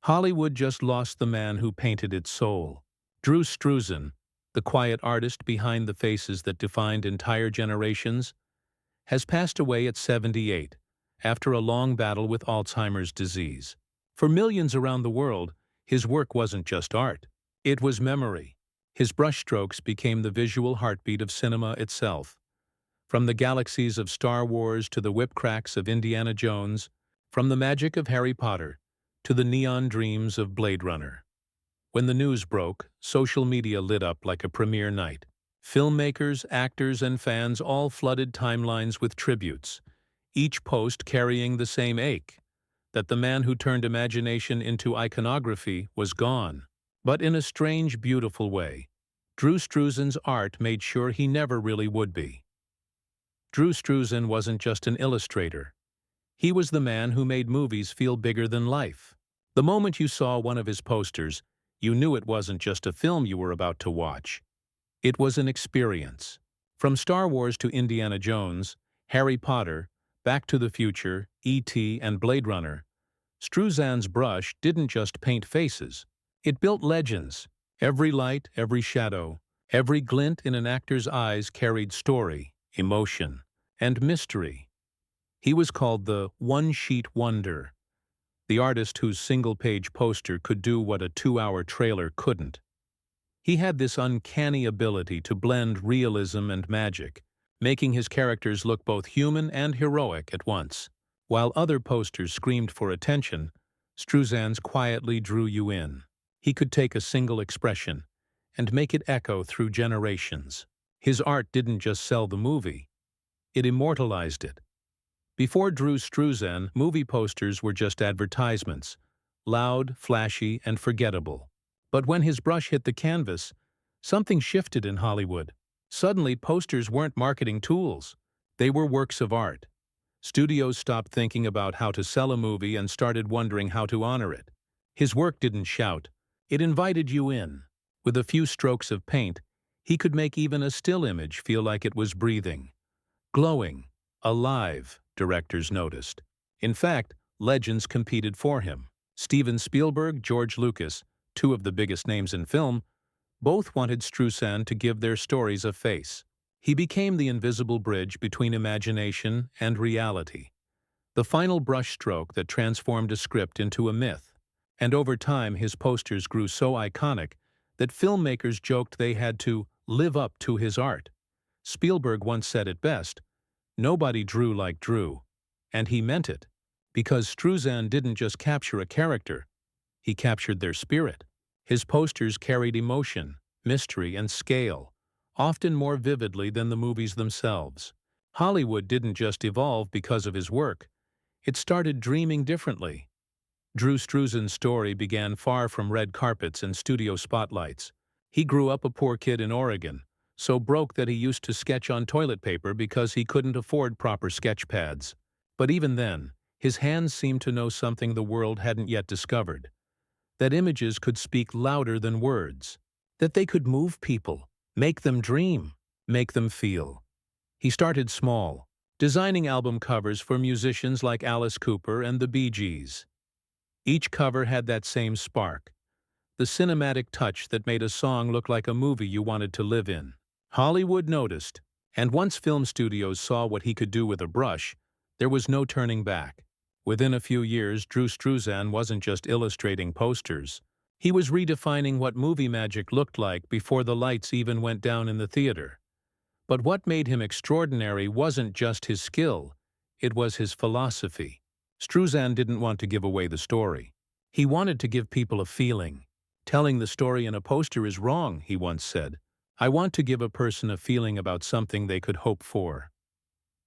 Hollywood just lost the man who painted its soul. Drew Struzan, the quiet artist behind the faces that defined entire generations, has passed away at 78 after a long battle with Alzheimer's disease. For millions around the world, his work wasn't just art. It was memory. His brushstrokes became the visual heartbeat of cinema itself. From the galaxies of Star Wars to the whipcracks of Indiana Jones, from the magic of Harry Potter to the neon dreams of Blade Runner. When the news broke, social media lit up like a premiere night. Filmmakers, actors, and fans all flooded timelines with tributes, each post carrying the same ache, that the man who turned imagination into iconography was gone. But in a strange, beautiful way, Drew Struzan's art made sure he never really would be. Drew Struzan wasn't just an illustrator. He was the man who made movies feel bigger than life. The moment you saw one of his posters, you knew it wasn't just a film you were about to watch. It was an experience. From Star Wars to Indiana Jones, Harry Potter, Back to the Future, E.T., and Blade Runner, Struzan's brush didn't just paint faces. It built legends. Every light, every shadow, every glint in an actor's eyes carried story, emotion, and mystery. He was called the one-sheet wonder, the artist whose single-page poster could do what a 2-hour trailer couldn't. He had this uncanny ability to blend realism and magic, making his characters look both human and heroic at once. While other posters screamed for attention, Struzan's quietly drew you in. He could take a single expression and make it echo through generations. His art didn't just sell the movie, it immortalized it. Before Drew Struzan, movie posters were just advertisements, loud, flashy, and forgettable. But when his brush hit the canvas, something shifted in Hollywood. Suddenly, posters weren't marketing tools. They were works of art. Studios stopped thinking about how to sell a movie and started wondering how to honor it. His work didn't shout. It invited you in. With a few strokes of paint, he could make even a still image feel like it was breathing. Glowing, alive, directors noticed. In fact, legends competed for him. Steven Spielberg, George Lucas, two of the biggest names in film, both wanted Struzan to give their stories a face. He became the invisible bridge between imagination and reality, the final brushstroke that transformed a script into a myth. And over time, his posters grew so iconic that filmmakers joked they had to live up to his art. Spielberg once said it best, "Nobody drew like Drew," and he meant it, because Struzan didn't just capture a character, he captured their spirit. His posters carried emotion, mystery, and scale, often more vividly than the movies themselves. Hollywood didn't just evolve because of his work, it started dreaming differently. Drew Struzan's story began far from red carpets and studio spotlights. He grew up a poor kid in Oregon, so broke that he used to sketch on toilet paper because he couldn't afford proper sketch pads. But even then, his hands seemed to know something the world hadn't yet discovered. That images could speak louder than words. That they could move people, make them dream, make them feel. He started small, designing album covers for musicians like Alice Cooper and the Bee Gees. Each cover had that same spark, the cinematic touch that made a song look like a movie you wanted to live in. Hollywood noticed, and once film studios saw what he could do with a brush, there was no turning back. Within a few years, Drew Struzan wasn't just illustrating posters. He was redefining what movie magic looked like before the lights even went down in the theater. But what made him extraordinary wasn't just his skill, it was his philosophy. Struzan didn't want to give away the story. He wanted to give people a feeling. "Telling the story in a poster is wrong," he once said. "I want to give a person a feeling about something they could hope for."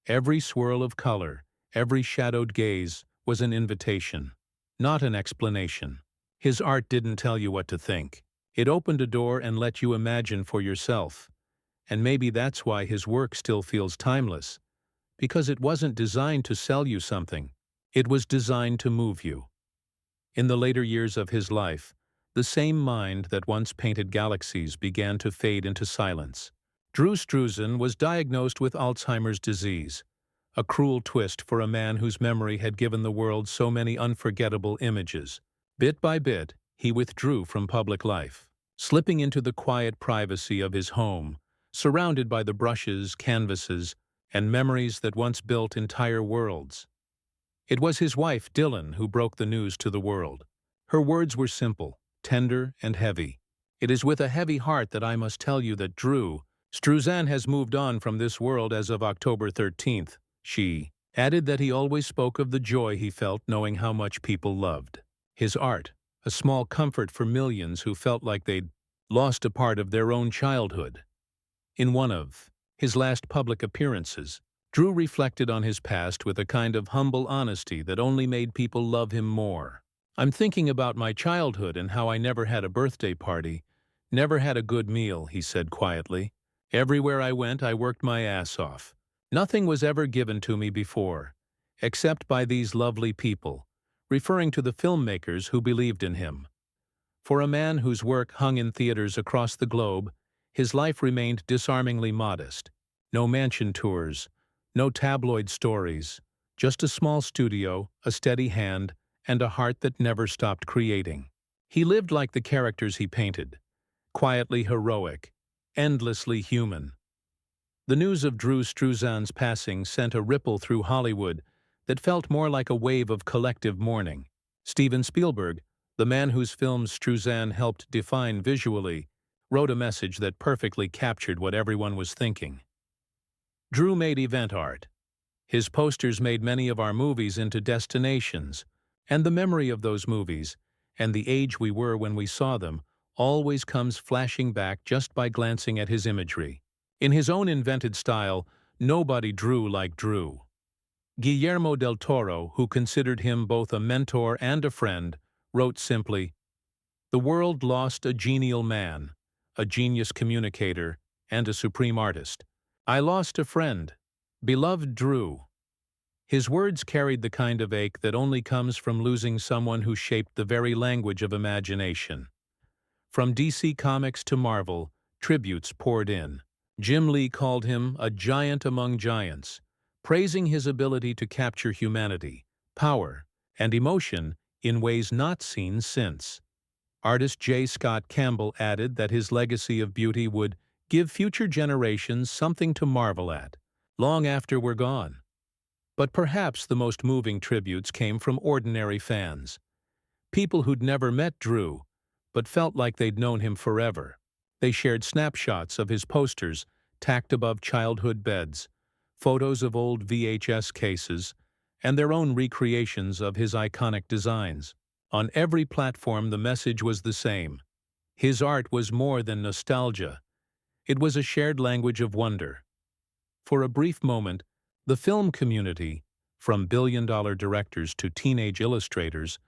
Every swirl of color, every shadowed gaze was an invitation, not an explanation. His art didn't tell you what to think. It opened a door and let you imagine for yourself. And maybe that's why his work still feels timeless, because it wasn't designed to sell you something. It was designed to move you. In the later years of his life, the same mind that once painted galaxies began to fade into silence. Drew Struzan was diagnosed with Alzheimer's disease, a cruel twist for a man whose memory had given the world so many unforgettable images. Bit by bit, he withdrew from public life, slipping into the quiet privacy of his home, surrounded by the brushes, canvases, and memories that once built entire worlds. It was his wife, Dylan, who broke the news to the world. Her words were simple, tender, and heavy. "It is with a heavy heart that I must tell you that Struzan has moved on from this world as of October 13th. She added that he always spoke of the joy he felt knowing how much people loved his art, a small comfort for millions who felt like they'd lost a part of their own childhood. In one of his last public appearances, Drew reflected on his past with a kind of humble honesty that only made people love him more. "I'm thinking about my childhood and how I never had a birthday party, never had a good meal," he said quietly. "Everywhere I went, I worked my ass off. Nothing was ever given to me before, except by these lovely people," referring to the filmmakers who believed in him. For a man whose work hung in theaters across the globe, his life remained disarmingly modest. No mansion tours, no tabloid stories, just a small studio, a steady hand, and a heart that never stopped creating. He lived like the characters he painted, quietly heroic, endlessly human. The news of Drew Struzan's passing sent a ripple through Hollywood that felt more like a wave of collective mourning. Steven Spielberg, the man whose films Struzan helped define visually, wrote a message that perfectly captured what everyone was thinking. "Drew made event art. His posters made many of our movies into destinations, and the memory of those movies, and the age we were when we saw them, always comes flashing back just by glancing at his imagery. In his own invented style, nobody drew like Drew." Guillermo del Toro, who considered him both a mentor and a friend, wrote simply, "The world lost a genial man, a genius communicator, and a supreme artist. I lost a friend, beloved Drew." His words carried the kind of ache that only comes from losing someone who shaped the very language of imagination. From DC Comics to Marvel, tributes poured in. Jim Lee called him a giant among giants, praising his ability to capture humanity, power, and emotion in ways not seen since. Artist J. Scott Campbell added that his legacy of beauty would give future generations something to marvel at, long after we're gone. But perhaps the most moving tributes came from ordinary fans. People who'd never met Drew, but felt like they'd known him forever. They shared snapshots of his posters tacked above childhood beds, photos of old VHS cases, and their own recreations of his iconic designs. On every platform the message was the same. His art was more than nostalgia. It was a shared language of wonder. For a brief moment, the film community, from billion-dollar directors to teenage illustrators,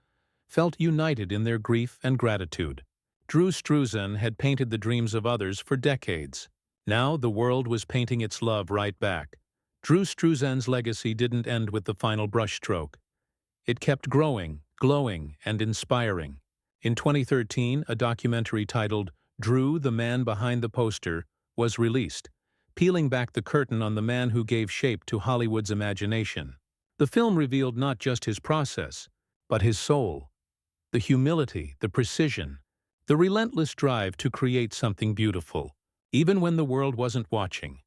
felt united in their grief and gratitude. Drew Struzan had painted the dreams of others for decades. Now the world was painting its love right back. Drew Struzan's legacy didn't end with the final brushstroke. It kept growing, glowing, and inspiring. In 2013, a documentary titled "Drew, the Man Behind the Poster" was released, peeling back the curtain on the man who gave shape to Hollywood's imagination. The film revealed not just his process, but his soul. The humility, the precision, the relentless drive to create something beautiful, even when the world wasn't watching.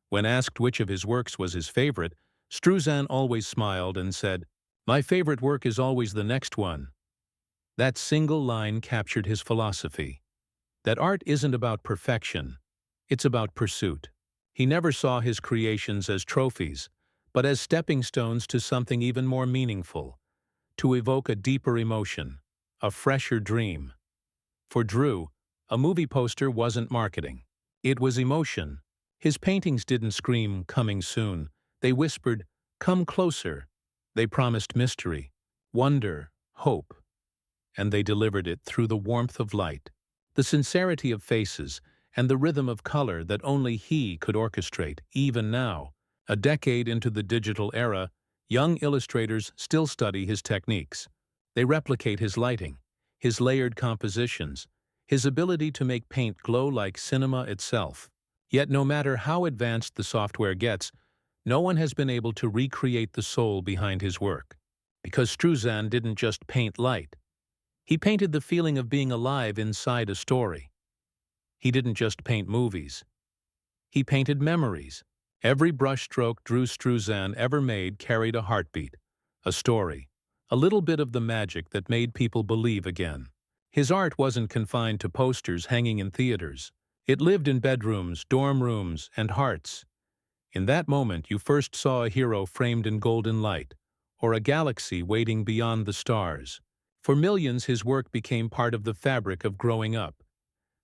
When asked which of his works was his favorite, Struzan always smiled and said, "My favorite work is always the next one." That single line captured his philosophy. That art isn't about perfection, it's about pursuit. He never saw his creations as trophies, but as stepping stones to something even more meaningful, to evoke a deeper emotion, a fresher dream. For Drew, a movie poster wasn't marketing. It was emotion. His paintings didn't scream, "Coming soon." They whispered, "Come closer." They promised mystery, wonder, hope. And they delivered it through the warmth of light, the sincerity of faces, and the rhythm of color that only he could orchestrate. Even now, a decade into the digital era, young illustrators still study his techniques. They replicate his lighting, his layered compositions, his ability to make paint glow like cinema itself. Yet no matter how advanced the software gets, no one has been able to recreate the soul behind his work. Because Struzan didn't just paint light. He painted the feeling of being alive inside a story. He didn't just paint movies. He painted memories. Every brushstroke Drew Struzan ever made carried a heartbeat, a story, a little bit of the magic that made people believe again. His art wasn't confined to posters hanging in theaters. It lived in bedrooms, dorm rooms, and hearts. In that moment, you first saw a hero framed in golden light, or a galaxy waiting beyond the stars. For millions, his work became part of the fabric of growing up.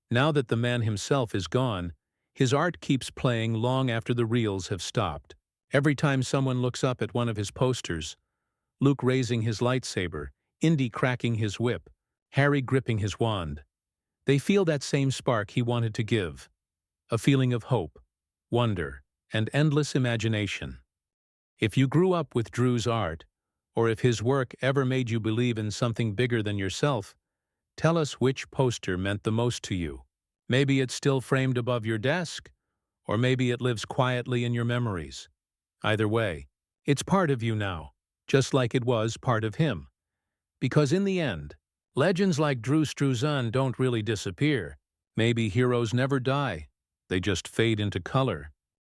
Now that the man himself is gone, his art keeps playing long after the reels have stopped. Every time someone looks up at one of his posters, Luke raising his lightsaber, Indy cracking his whip, Harry gripping his wand, they feel that same spark he wanted to give, a feeling of hope, wonder, and endless imagination. If you grew up with Drew's art, or if his work ever made you believe in something bigger than yourself, tell us which poster meant the most to you. Maybe it's still framed above your desk, or maybe it lives quietly in your memories. Either way, it's part of you now, just like it was part of him. Because in the end, legends like Drew Struzan don't really disappear. Maybe heroes never die. They just fade into color.